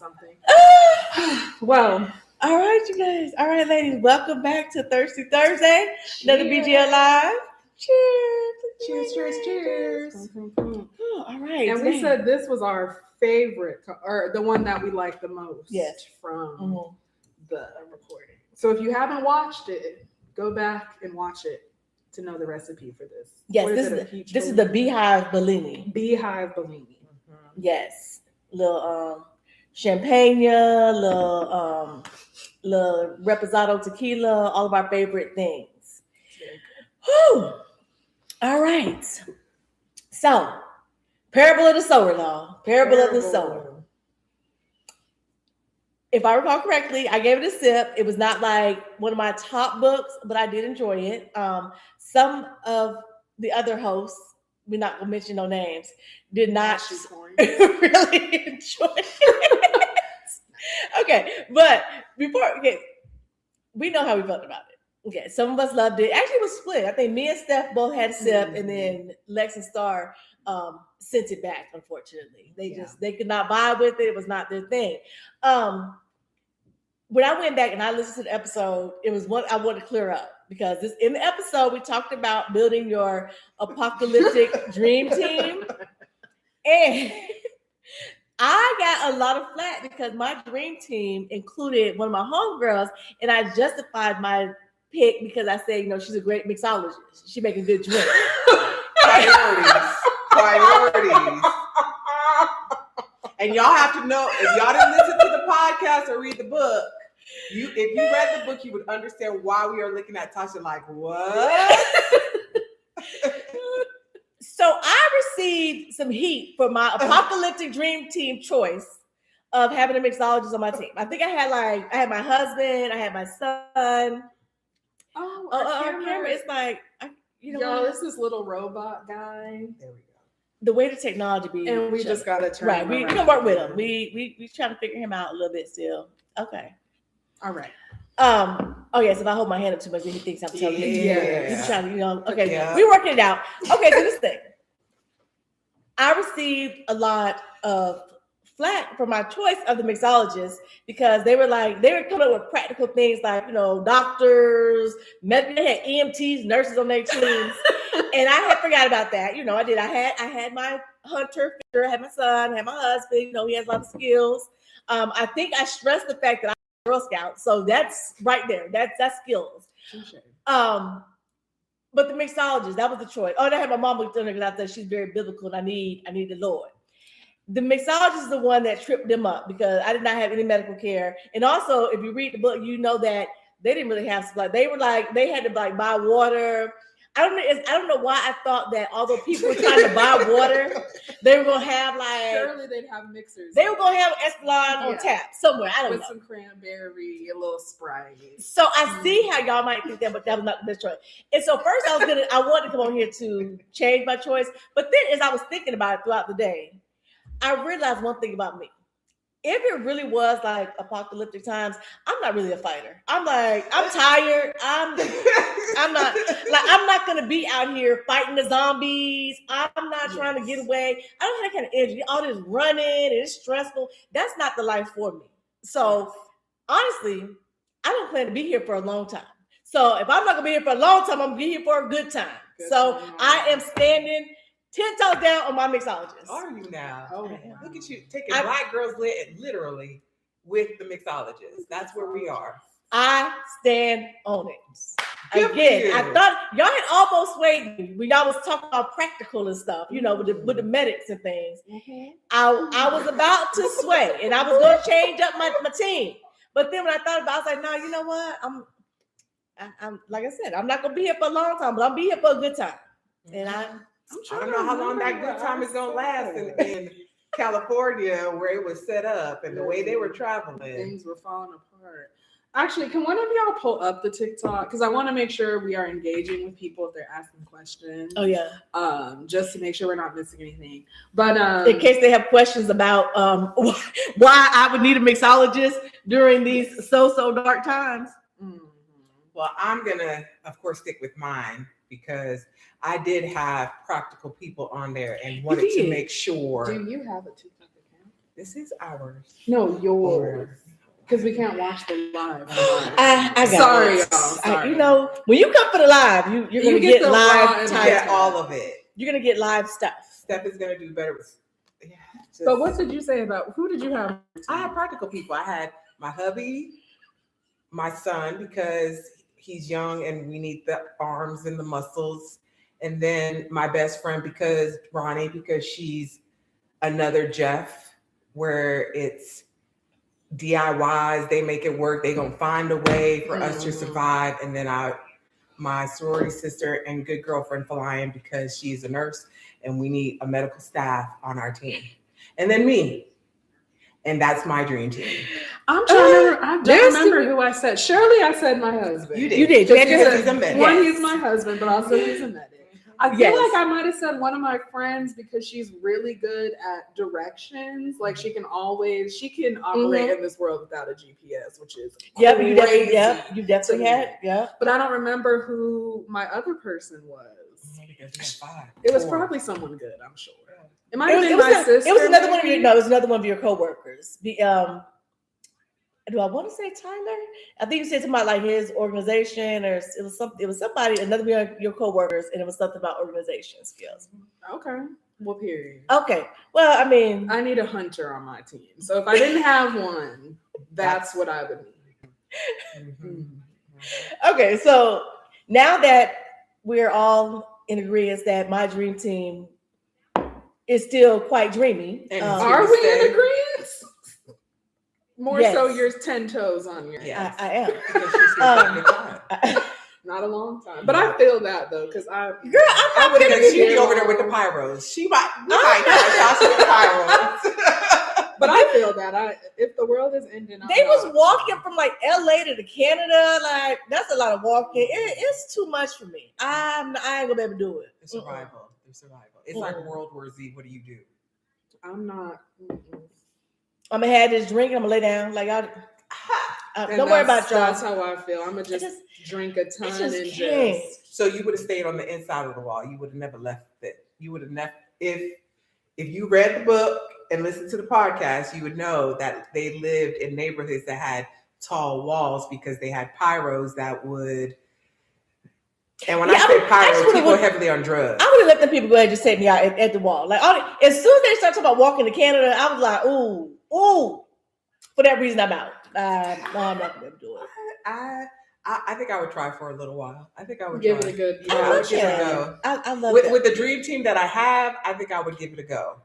something. Well, all right, you guys. All right, ladies. Welcome back to Thirsty Thursday. Another BGL Live. Cheers. Cheers. Oh, all right. And we said this was our favorite, or the one that we like the most from the recording. So if you haven't watched it, go back and watch it to know the recipe for this. Yes, this is the Beehive Bellini. Beehive Bellini. Mm-hmm. Yes. Little champagne, little reposado tequila, all of our favorite things. Whew. All right. So, Parable of the Sower, y'all. Parable of the Sower. If I recall correctly, I gave it a sip. It was not like one of my top books, but I did enjoy it. Some of the other hosts, we're not going to mention no names, did not really enjoy it. Okay, but we know how we felt about it. Okay, some of us loved it. Actually, it was split. I think me and Steph both had a sip, and then Lex and Star sent it back, unfortunately. They could not vibe with it. It was not their thing. When I went back and I listened to the episode, it was what I wanted to clear up, because in the episode we talked about building your apocalyptic dream team, and I got a lot of flack because my dream team included one of my homegirls, and I justified my pick because I said, she's a great mixologist. She making good drinks. Priorities. And y'all have to know, if y'all didn't listen to the podcast or read the book, if you read the book, you would understand why we are looking at Tasha like, what? So I received some heat for my apocalyptic dream team choice of having a mixologist on my team. I think I had my husband, I had my son. Our camera is like, this is little robot guy. There we go. The way the technology be, and we just gotta turn. Right, we can work with him. We trying to figure him out a little bit still. Okay, all right. Oh yes, if I hold my hand up too much, then he thinks I'm telling him. Yeah. He's trying to, okay. We working it out. Okay, so this thing, I received a lot of flack for my choice of the mixologist because they were coming up with practical things like, doctors, they had EMTs, nurses on their teams. And I had forgot about that. I did. I had my hunter, I had my son, I had my husband, he has a lot of skills. I think I stressed the fact that I'm a Girl Scout. So that's right there. That's skills. But the mixologist, that was the choice. Oh, and I had my mom looked at her because I thought she's very biblical and I need the Lord. The mixologist is the one that tripped them up because I did not have any medical care. And also, if you read the book, you know that they didn't really have supply. They had to buy water. I don't know why I thought that although people were trying to buy water, they were gonna have surely they'd have mixers. They were gonna have Esplanade on tap somewhere. I don't know. With some cranberry, a little Sprite. So I see how y'all might think that, but that was not the best choice. And so first I wanted to come on here to change my choice, but then as I was thinking about it throughout the day, I realized one thing about me. If it really was like apocalyptic times, I'm not really a fighter. I'm tired. I'm not gonna be out here fighting the zombies. I'm not trying to get away. I don't have that kind of energy. All this running and it's stressful. That's not the life for me. So honestly, I don't plan to be here for a long time. So if I'm not gonna be here for a long time, I'm gonna be here for a good time. I am standing 10 toes down on my mixologist. Are you now? Oh, look at you taking black girls literally with the mixologist. That's where we are. I stand on it. Again, I thought y'all had almost swayed me when y'all was talking about practical and stuff, with the medics and things. Mm-hmm. I was about to sway and I was going to change up my team. But then when I thought about it, I was like, no, you know what? I'm like I said, I'm not going to be here for a long time, but I'll be here for a good time. And I don't know how long that good time is going to last in California where it was set up and the way they were traveling. Things were falling apart. Actually, can one of y'all pull up the TikTok? Because I want to make sure we are engaging with people if they're asking questions. Oh, yeah. Just to make sure we're not missing anything. But in case they have questions about why I would need a mixologist during these so dark times. Mm-hmm. Well, I'm going to, of course, stick with mine because I did have practical people on there and wanted to make sure. Do you have a TikTok account? This is ours. No, yours. Because we can't watch the live. I got Sorry, it. y'all. Sorry. You know, when you come for the live, you're gonna get the live. You get all of it. You're gonna get live stuff. Steph is gonna do better with. Yeah. But what did you say about who did you have? I had practical people. I had my hubby, my son, because he's young and we need the arms and the muscles, and then my best friend because she's another Jeff, where it's DIYs, they make it work, they gonna find a way for us to survive. And then my sorority sister and good girlfriend Felian, because she's a nurse and we need a medical staff on our team. And then me. And that's my dream team. I'm trying to. I don't remember who I said. Surely I said my husband. You did. You did. Because he's a medic. One, he's my husband, but also he's a medic. I feel like I might have said one of my friends because she's really good at directions. Like she can operate in this world without a GPS, which is crazy. You definitely had. Yeah. But I don't remember who my other person was. It was probably someone good, I'm sure. It might have been my sister. It was another one of your. No, it was another one of your coworkers. Do I want to say Tyler? I think you said something about like his organization, or it was somebody, another one of your coworkers, and it was something about organization skills. Okay. Well, period. Okay. Well, I mean, I need a hunter on my team. So if I didn't have one, that's what I would need. Okay. So now that we're all in agreement that my dream team is still quite dreamy. Are we in agreement? More so you're 10 toes on your head. I am. Not a long time. But I feel that though, because I would have been over there with the pyros. She might with pyros. But I feel that if the world is ending, they was walking from like LA to Canada. Like that's a lot of walking. It's too much for me. I ain't gonna be able to do it. It's survival. It's like World War Z. What do you do? I'm not. I'm gonna have this drink. I'm gonna lay down. Like don't worry about y'all. That's how I feel. I'm gonna just drink a ton and just. So you would have stayed on the inside of the wall. You would have never left it. You would have never. If you read the book and listened to the podcast, you would know that they lived in neighborhoods that had tall walls because they had pyros that would. And when I say pyros, people are heavily on drugs. I would have let them people go ahead and just take me out at the wall. Like as soon as they started talking about walking to Canada, I was like, ooh. For that reason, I'm out. No, I'm not gonna do it. I think I would try for a little while. I think I would give it a good. I would give it a go. I love with the dream team that I have. I think I would give it a go.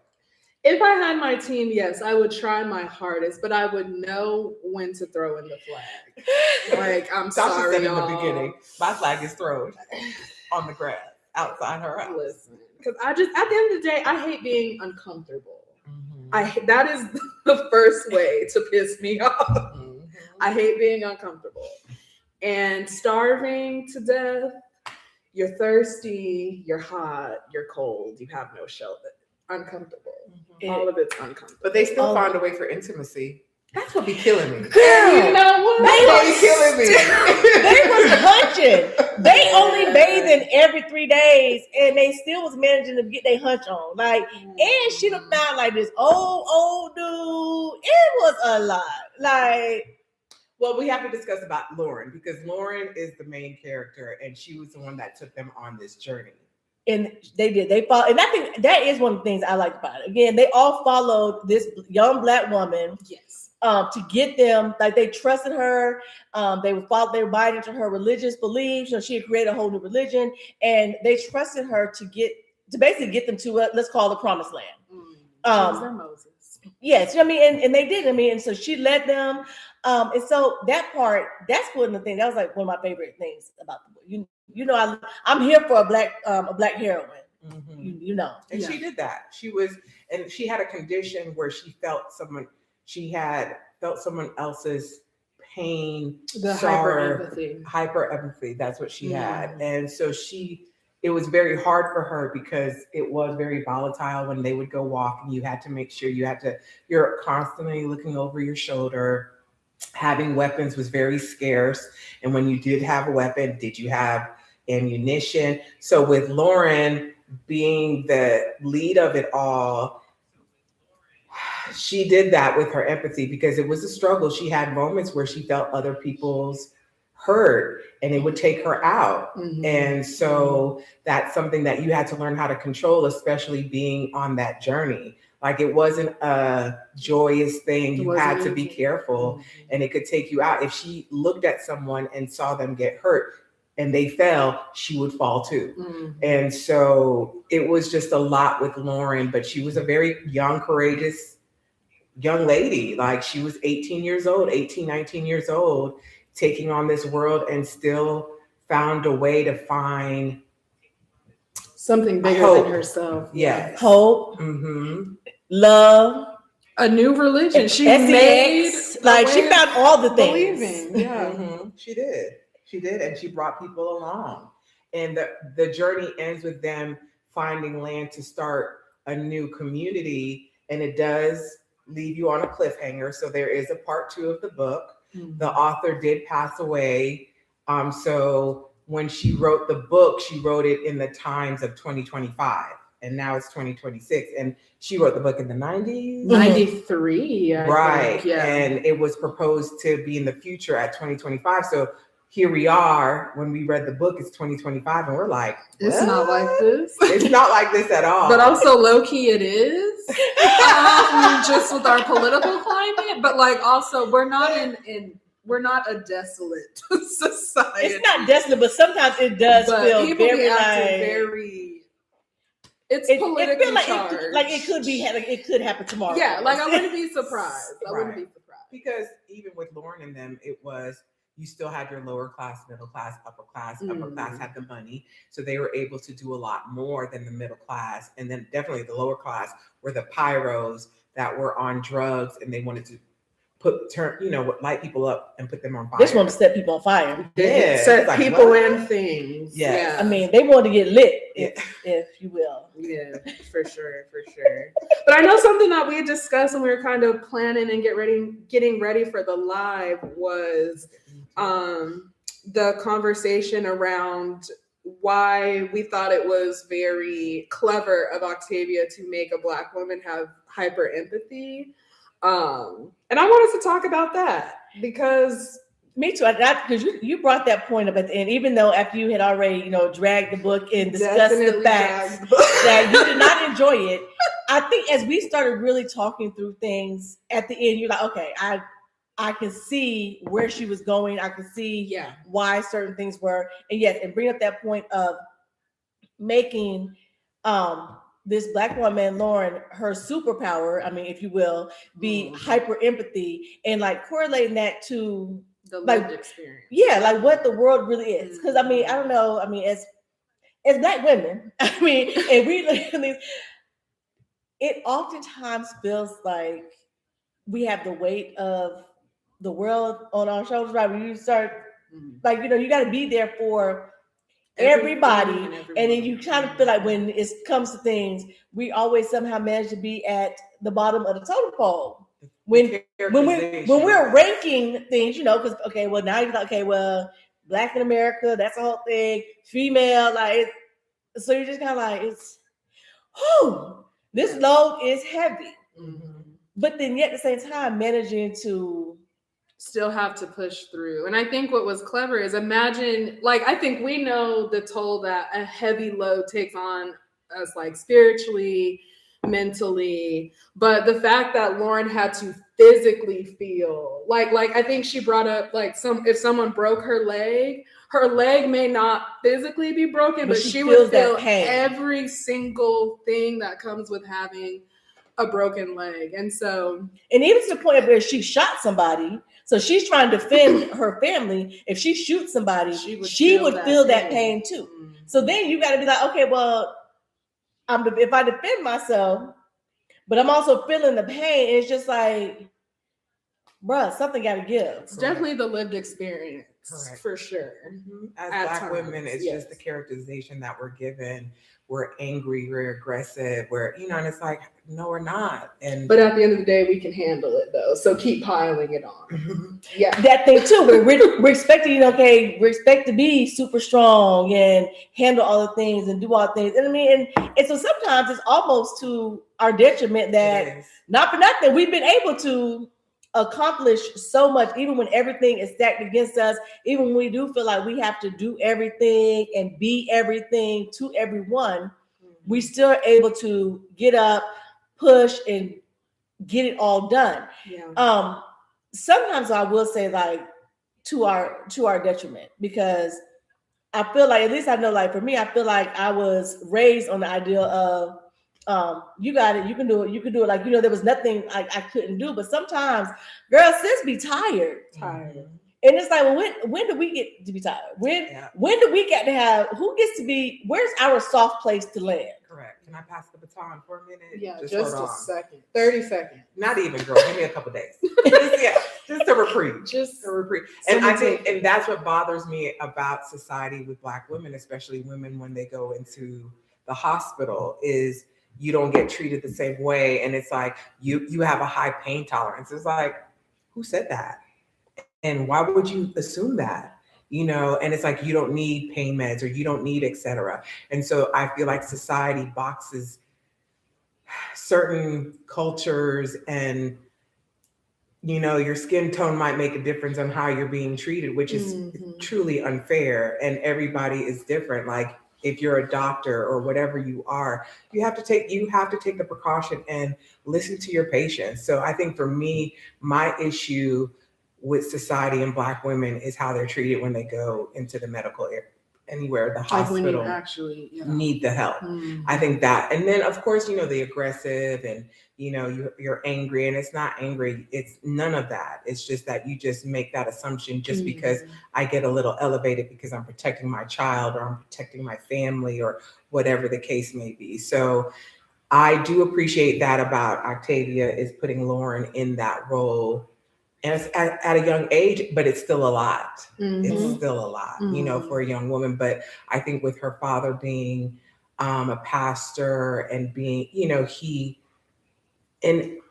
If I had my team, yes, I would try my hardest, but I would know when to throw in the flag. Like, I'm sorry, said in the beginning, my flag is thrown on the grass outside her house. Listen, because at the end of the day, I hate being uncomfortable. That is the first way to piss me off. I hate being uncomfortable. And starving to death, you're thirsty, you're hot, you're cold, you have no shelter. Uncomfortable. All of it's uncomfortable. But they still find a way for intimacy. That's what be killing me. Girl, you know what? They be killing me. They was hunching. They only bathing every 3 days, and they still was managing to get their hunch on. Like, and she done found like this old dude. It was a lot. Like, well, we have to discuss about Lauren because Lauren is the main character, and she was the one that took them on this journey. And they followed, and I think that is one of the things I liked about it. Again, they all followed this young Black woman. Yes. To get them, like they trusted her. They were buying into her religious beliefs. So she had created a whole new religion, and they trusted her to basically get them to let's call the promised land. Their Moses. Yes, I mean, and they did. I mean, and so she led them. And so that part, that's one of the things. That was like one of my favorite things about the book. You know, I'm here for a black heroine. Mm-hmm. You know, and she did that. She had a condition where she had felt someone else's pain, the hyper empathy. That's what she had, and so it was very hard for her because it was very volatile when they would go walk, and you had to make sure you're constantly looking over your shoulder. Having weapons was very scarce, and when you did have a weapon, did you have ammunition? So with Lauren being the lead of it all, she did that with her empathy because it was a struggle. She had moments where she felt other people's hurt and it would take her out. Mm-hmm. And so that's something that you had to learn how to control, especially being on that journey. Like it wasn't a joyous thing. You had to be careful and it could take you out. If she looked at someone and saw them get hurt and they fell, she would fall too. Mm-hmm. And so it was just a lot with Lauren, but she was a very young, courageous young lady. Like she was 19 years old, taking on this world and still found a way to find something bigger than herself. Yes. Hope. Mm-hmm. Love. A new religion. She SEX, made like she found all the things. Believing. Yeah. Mm-hmm. She did. And she brought people along. And the journey ends with them finding land to start a new community. And it does leave you on a cliffhanger. So there is a part 2 of the book. Mm-hmm. The author did pass away. So when she wrote the book, she wrote it in the times of 2025. And now it's 2026. And she wrote the book in the 90s. 93. Right. Think, yeah. And it was proposed to be in the future at 2025. So here we are. When we read the book, it's 2025. And we're like, it's not like this. It's not like this at all. But also low key it is. Just with our political climate. But like also we're not we're not a desolate society. It's not desolate, but sometimes it does feel very it's politically charged. It could happen tomorrow. Yeah, like I wouldn't be surprised. I wouldn't be surprised. Because even with Lauren and them, it was you still had your lower class, middle class, upper class. Upper class had the money, so they were able to do a lot more than the middle class. And then definitely the lower class were the pyros that were on drugs and they wanted to light people up and put them on fire. This one set people on fire. Yeah, set like, people and things. Yeah. I mean, they wanted to get lit, if you will. Yeah, for sure. But I know something that we discussed when we were kind of planning and getting ready for the live was the conversation around why we thought it was very clever of Octavia to make a Black woman have hyper empathy. And I wanted to talk about that because me too. Because you brought that point up at the end, even though after you had already, dragged the book and discussed the facts that you did not enjoy it. I think as we started really talking through things at the end, you're like, okay, I can see where she was going. I can see why certain things were, and bring up that point of making this Black woman, Lauren, her superpower, I mean, if you will, be hyper empathy and like correlating that to the lived experience. Yeah, like what the world really is. Because I mean, I don't know. I mean, as Black women, I mean, and we it oftentimes feels like we have the weight of the world on our shoulders, right? When you start, like, you got to be there for everybody, and then you kind of feel like when it comes to things, we always somehow manage to be at the bottom of the totem pole. When we're ranking things, because now you're like, Black in America, that's the whole thing. Female, like, so you're just kind of like, this load is heavy. Mm-hmm. But then yet at the same time, managing to still have to push through. And I think what was clever is imagine, like, I think we know the toll that a heavy load takes on us, like spiritually, mentally, but the fact that Lauren had to physically feel like I think she brought up like if someone broke her leg may not physically be broken, but she would feel every single thing that comes with having a broken leg. And even to the point where she shot somebody, so she's trying to defend her family. If she shoots somebody, she would feel that pain too. Mm-hmm. So then you got to be like, okay, well, if I defend myself, but I'm also feeling the pain, it's just like, bruh, something got to give. It's definitely the lived experience. Correct. For sure. Mm-hmm. As Black women, it's just the characterization that we're given, we're angry, we're aggressive, and it's like, no, we're not. But at the end of the day, we can handle it though. So keep piling it on. Yeah. That thing too. We're expecting, we expect to be super strong and handle all the things and do all the things. And I mean, and so sometimes it's almost to our detriment that not for nothing, we've been able to accomplish so much, even when everything is stacked against us, even when we do feel like we have to do everything and be everything to everyone, we still are able to get up, push, and get it all done. Yeah. Sometimes I will say like to our detriment, because I feel like, at least I know, like for me, I feel like I was raised on the idea of you got it, you can do it, like, there was nothing I couldn't do. But sometimes, girl, sis be tired. And it's like, well, when do we get to be tired? When do we get to have, who gets to be, where's our soft place to land? Correct. Can I pass the baton for a minute? Yeah, just a second. 30 seconds. Not even, girl. Give me a couple days. Just a reprieve. Just a reprieve. And I think, and that's what bothers me about society with Black women, especially women when they go into the hospital, is you don't get treated the same way. And it's like, you have a high pain tolerance. It's like, who said that? And why would you assume that? And it's like, you don't need pain meds, or you don't need, et cetera. And so I feel like society boxes certain cultures, and, your skin tone might make a difference on how you're being treated, which is truly unfair. And everybody is different. Like, if you're a doctor or whatever you are, you have to take the precaution and listen to your patients. So I think for me, my issue with society and Black women is how they're treated when they go into the medical area, anywhere, the hospital, when you actually need the help. I think that, and then of course, the aggressive, and you're angry, and it's not angry. It's none of that. It's just that you just make that assumption just because I get a little elevated because I'm protecting my child, or I'm protecting my family, or whatever the case may be. So I do appreciate that about Octavia, is putting Lauren in that role. And it's at a young age, but it's still a lot. It's still a lot, for a young woman. But I think with her father being a pastor, and being,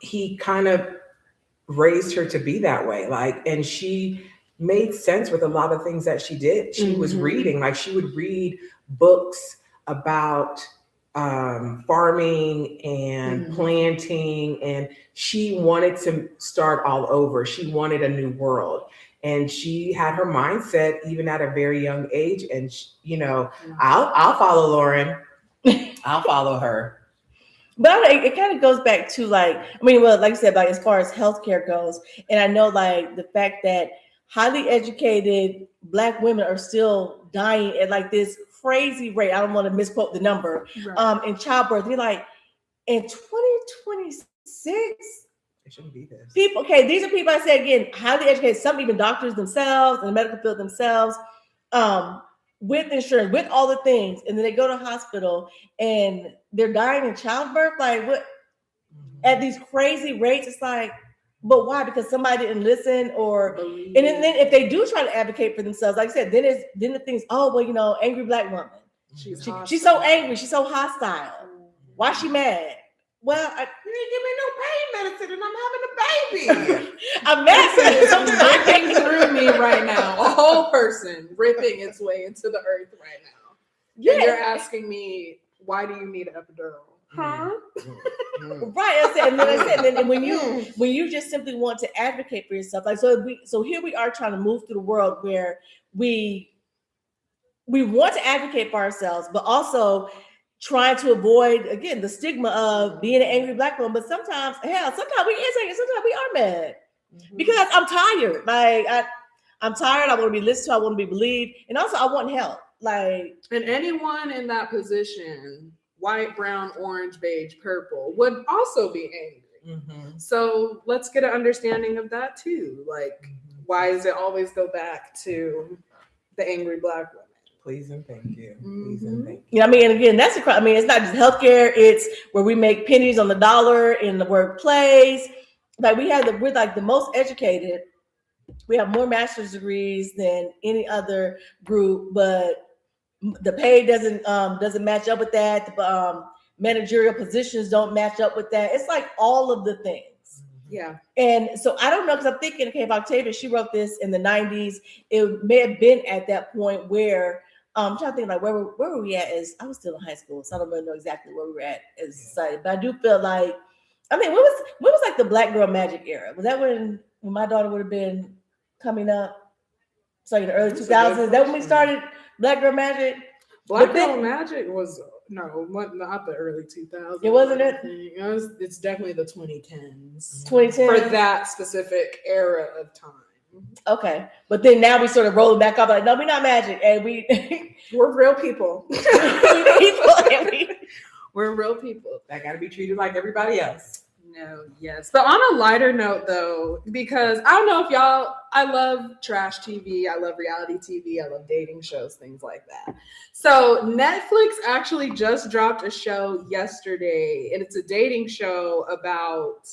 he kind of raised her to be that way. Like, and she made sense with a lot of things that she did. She was reading, like she would read books about farming and planting, and she wanted to start all over. She wanted a new world, and she had her mindset even at a very young age. And I'll follow Lauren. I'll follow her. But it kind of goes back to like you said, like as far as healthcare goes, and I know like the fact that highly educated Black women are still dying at like this crazy rate. I don't want to misquote the number. In childbirth, we're like, in 2026, it shouldn't be this. People, these are people, I say again, highly educated, some even doctors themselves, in the medical field themselves, with insurance, with all the things, and then they go to hospital and they're dying in childbirth. Like, what? At these crazy rates, it's like, but why? Because somebody didn't listen, and then if they do try to advocate for themselves, like I said, then the things, angry Black woman. She's so angry, she's so hostile. Why she mad? Well, you didn't give me no pain medicine, and I'm having a baby. I'm mad. Something ripping through me right now. A whole person ripping its way into the earth right now. Yeah. And you're asking me, why do you need an epidural? Huh? Right. And then when you just simply want to advocate for yourself, like so here we are trying to move through the world where we want to advocate for ourselves, but also trying to avoid, again, the stigma of being an angry Black woman. But sometimes we is angry, sometimes we are mad because I'm tired. Like I'm tired. I want to be listened to. I want to be believed, and also I want help. Like, and anyone in that position, white, brown, orange, beige, purple, would also be angry. So let's get an understanding of that too. Like, why does it always go back to the angry Black woman? Please and thank you. Please and thank you. Yeah, and again, it's not just healthcare. It's where we make pennies on the dollar in the workplace. Like we're like the most educated. We have more master's degrees than any other group, but the pay doesn't match up with that. The managerial positions don't match up with that. It's like all of the things. Yeah. And so I don't know, because I'm thinking, okay, if Octavia, she wrote this in the 90s, it may have been at that point where I'm trying to think, like, where were we at? As I was still in high school, so I don't really know exactly where we were at as society. But I do feel like, I mean, what was like the Black Girl Magic era? Was that when my daughter would have been coming up? So in the early 2000s, is that when we started Black Girl Magic? Black Girl Magic was not the early 2000s. It wasn't it? It's definitely the 2010s. 2010 for that specific era of time. Okay, but then now we sort of rolling back up like, no, we're not magic, and we're real people. We're real people that got to be treated like everybody else. No, yes. But on a lighter note, though, because I don't know if I love trash TV, I love reality TV, I love dating shows, things like that. So Netflix actually just dropped a show yesterday, and it's a dating show about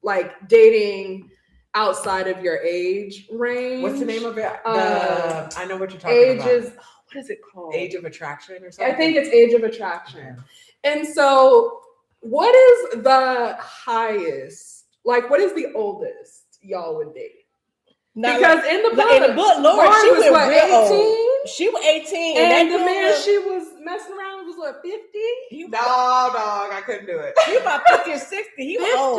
like dating outside of your age range. What's the name of it? I know what you're talking about. What is it called? Age of Attraction or something? I think it's Age of Attraction. And so what is the highest, like what is the oldest y'all would date? Because in the book, Lauren, she was what, 18? She was 18. And the man she was messing around was what, 50? No, dog, I couldn't do it. He was about 50 or 60. He was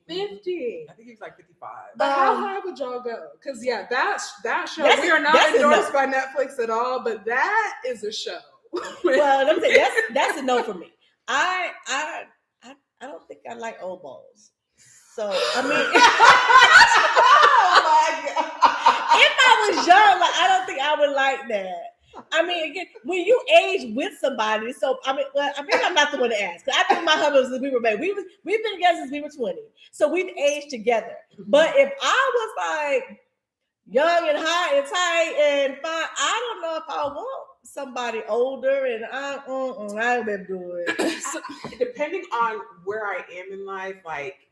50. I think he was like 55. But how high would y'all go? Because that show, we are not endorsed by Netflix at all, but that is a show. Well, let me say, that's a no for me. I don't think I like old balls. So I mean, oh my God. If I was young, like I don't think I would like that. I mean, again, when you age with somebody, so I mean, well, I think I'm not the one to ask. I think my husband since we were married. We've been together since we were 20, so we've aged together. But if I was like young and high and tight and fine, I don't know if I want somebody older, and I ain't been doing it. Depending on where I am in life, like.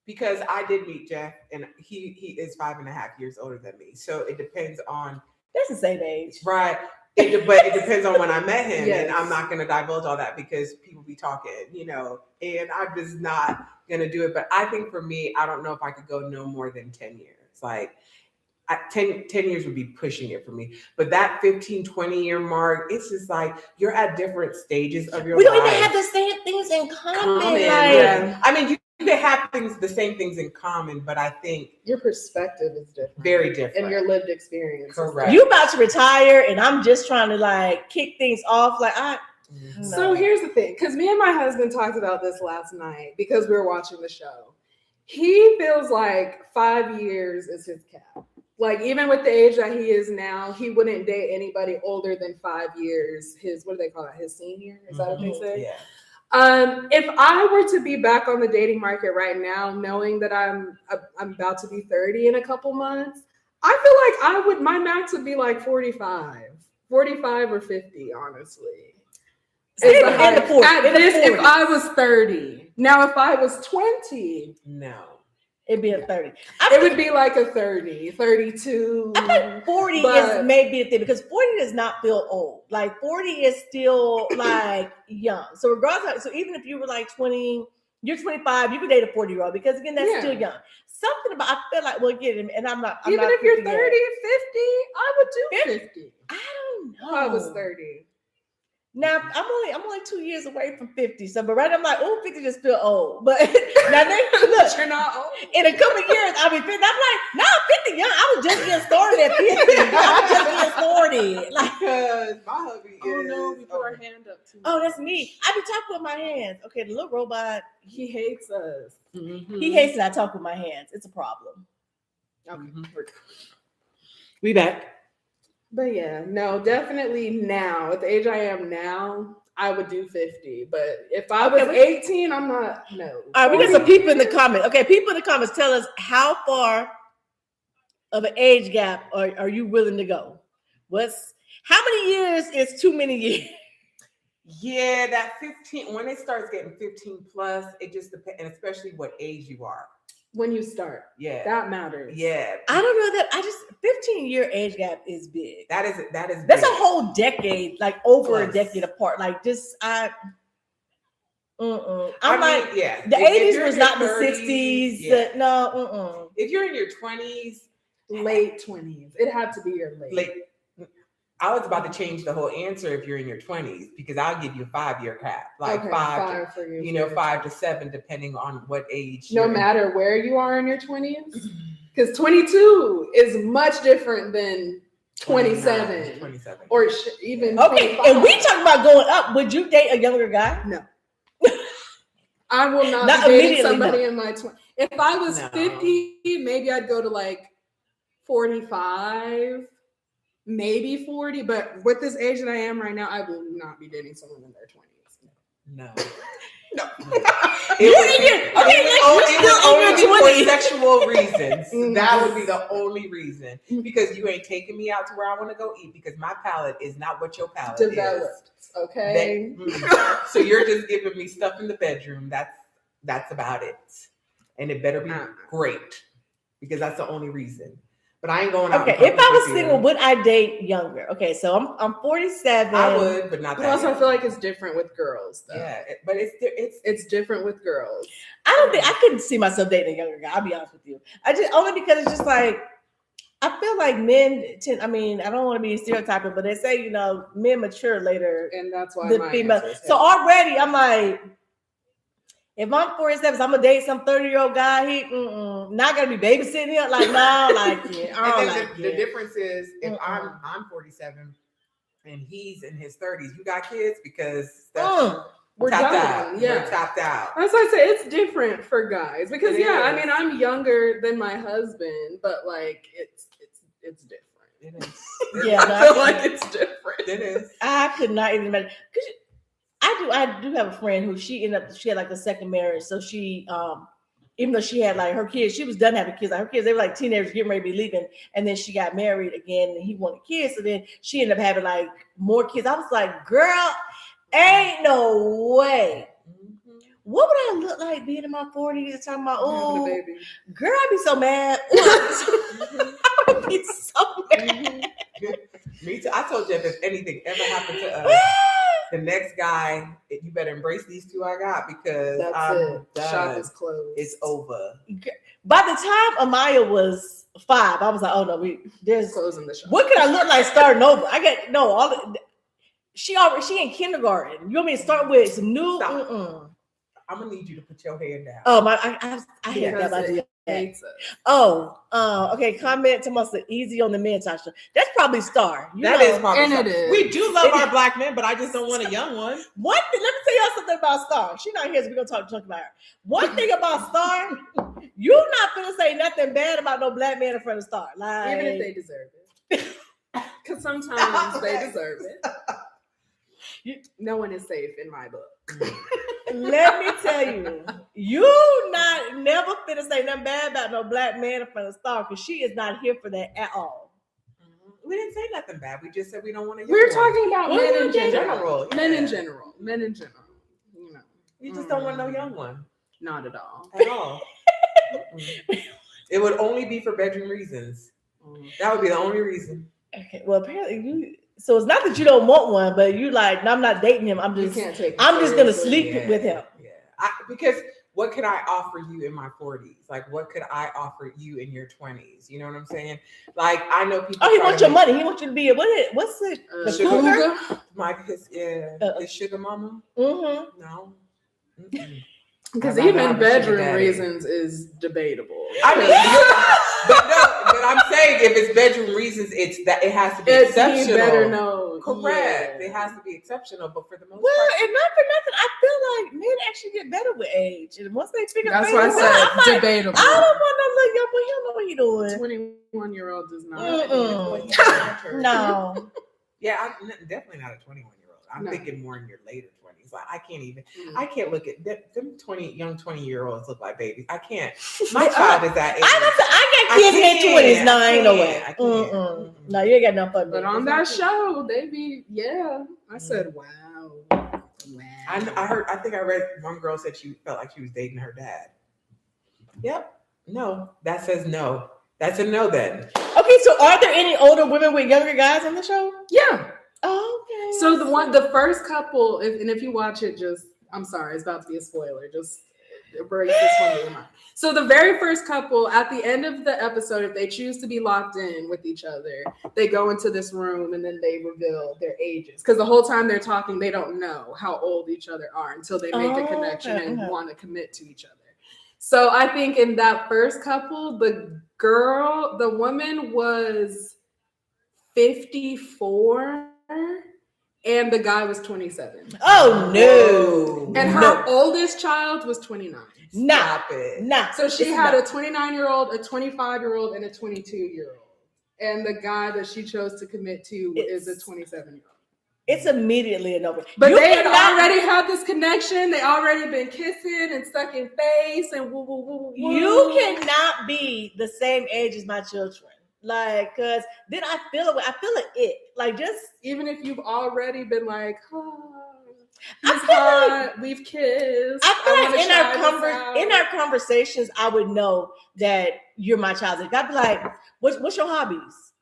Because I did meet Jeff, and he is 5.5 years older than me. So it depends on. That's the same age, right? But it depends on when I met him, yes. And I'm not going to divulge all that because people be talking, and I'm just not going to do it. But I think for me, I don't know if I could go no more than 10 years. Like 10 years would be pushing it for me. But that 15, 20-year mark, it's just like you're at different stages of your life. We don't even have the same things in common. Yeah. I mean, you can have the same things in common, but I think your perspective is different. Very different. And your lived experience. Correct. You about to retire, and I'm just trying to like kick things off. Like Mm-hmm. No. So here's the thing, because me and my husband talked about this last night because we were watching the show. He feels like 5 years is his cap. Like even with the age that he is now, he wouldn't date anybody older than 5 years. What do they call it? His senior? Is that what they say? Yeah. If I were to be back on the dating market right now, knowing that I'm about to be 30 in a couple months, I feel like my max would be like 45 or 50, honestly. If I was 30. Now, if I was 20, no. It'd be a 30. It would be like a 30, 32. I think 40 is maybe a thing because 40 does not feel old. Like 40 is still like young. So regardless, so even if you were like 20, you're 25, you could date a 40-year-old because again, that's still young. Something about I feel like and I'm not. Even if you're 30, 50, I would do 50. I don't know. If I was 30. Now I'm only 2 years away from 50. So, but right, I'm like, 50 just feel old. But now look, you're not old. In a couple of years, I'll be 50. I'm like, no, I'm 50 young. I was just getting started at 50. I was just getting started. Like, because my hubby is. Oh no, we put our hand up too. Oh, that's me. I be talking with my hands. Okay, the little robot. He hates us. Mm-hmm. He hates that I talk with my hands. It's a problem. Okay, we back. But yeah, no, definitely now, at the age I am now, I would do 50. But if I was 18, I'm not, no. All right, we got some people in the comments. Okay, people in the comments, tell us how far of an age gap are you willing to go? How many years is too many years? Yeah, that 15, when it starts getting 15 plus, it just depends, and especially what age you are. when you start. Yeah. That matters. Yeah. I don't know that. 15-year age gap is big. That's big. A whole decade, like over Plus. a decade apart. Like just I'm mean, like, yeah. The 80s was not 30s, the 60s. Yeah. No. If you're in your 20s, late 20s, it had to be your late. I was about to change the whole answer if you're in your 20s because I'll give you a 5-year cap, like okay, 5 for you, 5 to 7, depending on what age. No matter where you are in your 20s, because 22 is much different than 27, or even okay. 25. And we talking about going up. Would you date a younger guy? No. I will not be dating somebody in my 20s. If I was 50, maybe I'd go to like 45. Maybe 40, but with this age that I am right now, I will not be dating someone in their 20s. No. You're still in your 20s. For sexual reasons. That would be the only reason. Because you ain't taking me out to where I want to go eat because my palate is not what your palate developed. is. Okay. So you're just giving me stuff in the bedroom. That's about it. And it better be great. Because that's the only reason. But I ain't going out. Okay, if I was single, would I date younger? Okay, so I'm 47. I would, but not that. But also, I feel like it's different with girls, though. Yeah, but it's different with girls. I don't think I couldn't see myself dating a younger guy. I'll be honest with you. Only because it's just like I feel like men tend. I mean, I don't want to be stereotyping, but they say men mature later, and that's why the female. So already, I'm like. If I'm 47, so I'm gonna date some 30-year-old guy. He not gonna be babysitting him. Like, no, I don't like it. I don't like it. The difference is if I'm 47 and he's in his 30s, you got kids because we're tapped done. out. Yeah, we're tapped out. That's why I say it's different for guys because I mean I'm younger than my husband, but like it's different. It is. I feel like it's different. It is. I could not even imagine. I do have a friend who she had like a second marriage. So she, even though she had like her kids, she was done having kids. Like her kids, they were like teenagers getting ready to be leaving. And then she got married again and he wanted kids. So then she ended up having like more kids. I was like, girl, ain't no way. Mm-hmm. What would I look like being in my 40s talking about, baby. Girl, I'd be so mad. I would be so mad. Me too. I told Jeff if anything ever happened to us, the next guy, you better embrace these two I got because that's it. Shop is closed. It's over. By the time Amaya was 5, I was like, oh no, there's closing the shop. What could I look like starting over? She in kindergarten. You want me to start with some new? I'm gonna need you to put your hand down. Oh my! I hate that about you. Okay. Comment to us easy on the men, Tasha. That's probably Star. That is probably and Star. It is. We do love our black men, but I just don't want a young one. One thing, let me tell y'all something about Star. She's not here, so we're gonna talk junk about her. One thing about Star, you're not gonna say nothing bad about no black man in front of Star. Like, even if they deserve it, because sometimes they deserve it. No one is safe in my book. Let me tell you never finna say nothing bad about no black man in front of Star because she is not here for that at all. We didn't say nothing bad. We just said we don't want to. We're talking about men in general. Men in general. You just don't want no young one. Not at all. At all. It would only be for bedroom reasons. That would be the only reason. Okay. Well, apparently so it's not that you don't want one, but you like, no, I'm not dating him. I'm just gonna sleep with him. Yeah. Because what could I offer you in my 40s? Like, what could I offer you in your 20s? You know what I'm saying? Like, I know people. Oh, he wants your money. He wants you to be what's it? The sugar? His sugar mama? Mm-hmm. No. Because even bedroom reasons is debatable. I mean, but I'm saying if it's bedroom reasons, it has to be exceptional. Better know. Correct. It has to be exceptional, but for the most part, and not for nothing, I feel like men actually get better with age, and once they figure that's why I said debatable. I don't want no little young boy. He don't know what he doing. 21-year-old does not. No. Yeah, I'm definitely not a 21-year-old. I'm thinking more in your later 20s. Like I can't look at them 20-year-olds look like babies. I can't. My child is that age. I got kids in their 20s. No, ain't no way. No, you ain't got nothing fun. But on that show, they be I said, wow. I think I read one girl said she felt like she was dating her dad. Yep. No, that says no. That's a no then. Okay, so are there any older women with younger guys on the show? Yeah. Oh, okay. So the first couple, if you watch it, I'm sorry, it's about to be a spoiler. Just erase this from your mind. So the very first couple, at the end of the episode, if they choose to be locked in with each other, they go into this room and then they reveal their ages. Because the whole time they're talking, they don't know how old each other are until they make a connection and want to commit to each other. So I think in that first couple, the woman was 54 and the guy was 27. Oh no! And her oldest child was 29. Stop it! Nah. So she had a 29-year-old, a 25-year-old, and a 22-year-old. And the guy that she chose to commit to is a 27-year-old. It's immediately a no. But they had already had this connection. They already been kissing and sucking face and woo woo woo woo. You cannot be the same age as my children. Like, cause then I feel it. Like, just even if you've already been like, we've kissed. I feel like in our conversations, I would know that you're my child. I'd be like, what's your hobbies?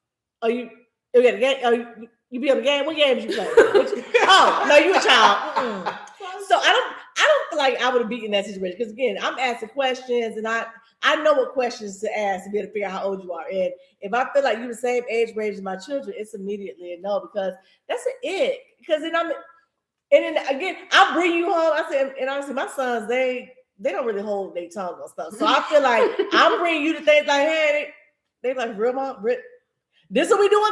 Are you get a game? You be on the game? What games you play? Oh no, you a child. So I don't feel like I would have beaten that situation because again, I'm asking questions and I know what questions to ask to be able to figure out how old you are. And if I feel like you're the same age range as my children, it's immediately a no because that's an it. Because then again, I'll bring you home. I said, and honestly, my sons, they don't really hold their tongue on stuff. So I feel like I'm bringing you to things like, hey, they like, real mom, this is what we do on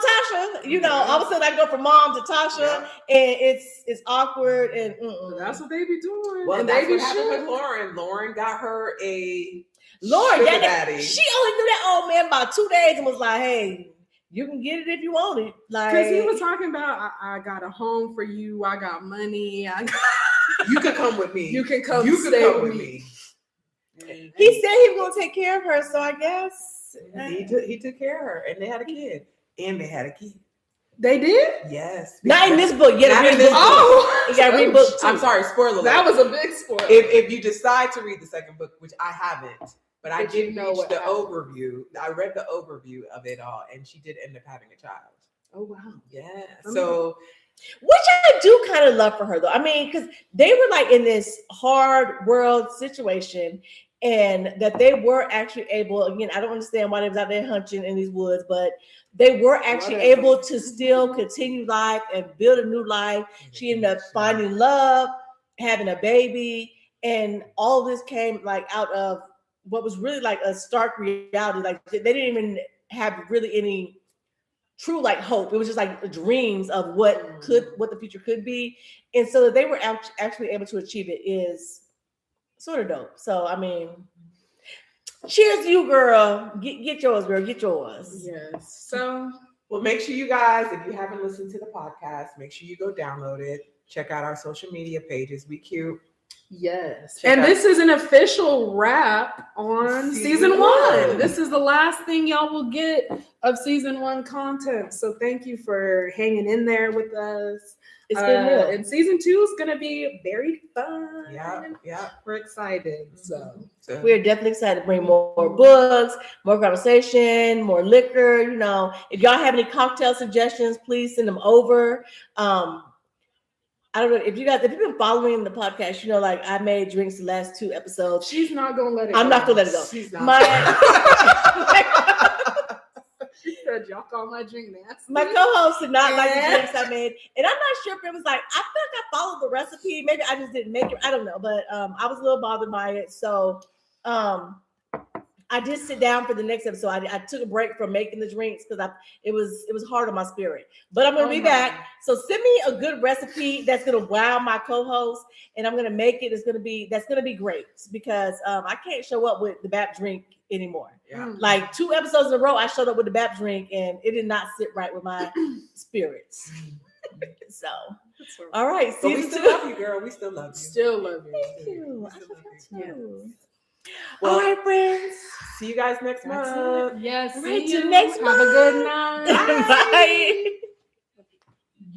Tasha. You know, all of a sudden I go from mom to Tasha, and it's awkward and that's what they be doing. Well, and that's they what happened with Lauren. Lauren got her a Lauren, daddy. She only knew that old man about 2 days and was like, "Hey, you can get it if you want it." Like, because he was talking about, I got a home for you. I got money. You can come with me. You can come. With me. He said he was gonna take care of her, so I guess. He took care of her, and they had a kid. They did? Yes. Not in this book. You gotta read this book. Oh, you gotta read book 2. I'm sorry, spoiler alert. That was a big spoiler. If you decide to read the second book, which I haven't, but I did know reach the happened. overview. I read the overview of it all, and she did end up having a child. Oh wow. Yeah. So, which I do kind of love for her though. I mean, because they were like in this hard world situation. And that they were actually able, again, I don't understand why they was out there hunching in these woods, but they were actually able to still continue life and build a new life. She ended up finding love, having a baby, and all of this came like out of what was really like a stark reality. Like they didn't even have really any true like hope. It was just like dreams of what the future could be. And so that they were actually able to achieve it is sort of dope. So, I mean, cheers to you, girl. Get yours, girl. Get yours. Yes. So, well, make sure you guys, if you haven't listened to the podcast, make sure you go download it. Check out our social media pages. We cute. Yes. And this is an official wrap on season 1. This is the last thing y'all will get of season 1 content. So thank you for hanging in there with us. It's been real. And season 2 is going to be very fun. Yeah. We're excited. So we're definitely excited to bring more books, more conversation, more liquor. You know, if y'all have any cocktail suggestions, please send them over. I don't know if you've been following the podcast, you know, like I made drinks the last 2 episodes. She's not going to let it go. I'm not going to let it go. She's not. She said, y'all call my drink nasty. My co-host did not like the drinks I made. And I'm not sure if it was like, I feel like I followed the recipe. Maybe I just didn't make it. I don't know. But I was a little bothered by it. So I did sit down for the next episode. I took a break from making the drinks because it was hard on my spirit. But I'm gonna be back. So send me a good recipe that's gonna wow my co-host, and I'm gonna make it. That's gonna be great because I can't show up with the BAP drink anymore. Yeah. Like 2 episodes in a row, I showed up with the BAP drink, and it did not sit right with my spirits. So, all right. But we still love you, girl. We still love you. Still love you. Thank you. I forgot to. Well, all right, friends. See you guys next month. Yes. Right, till next month. Have a good night. Bye.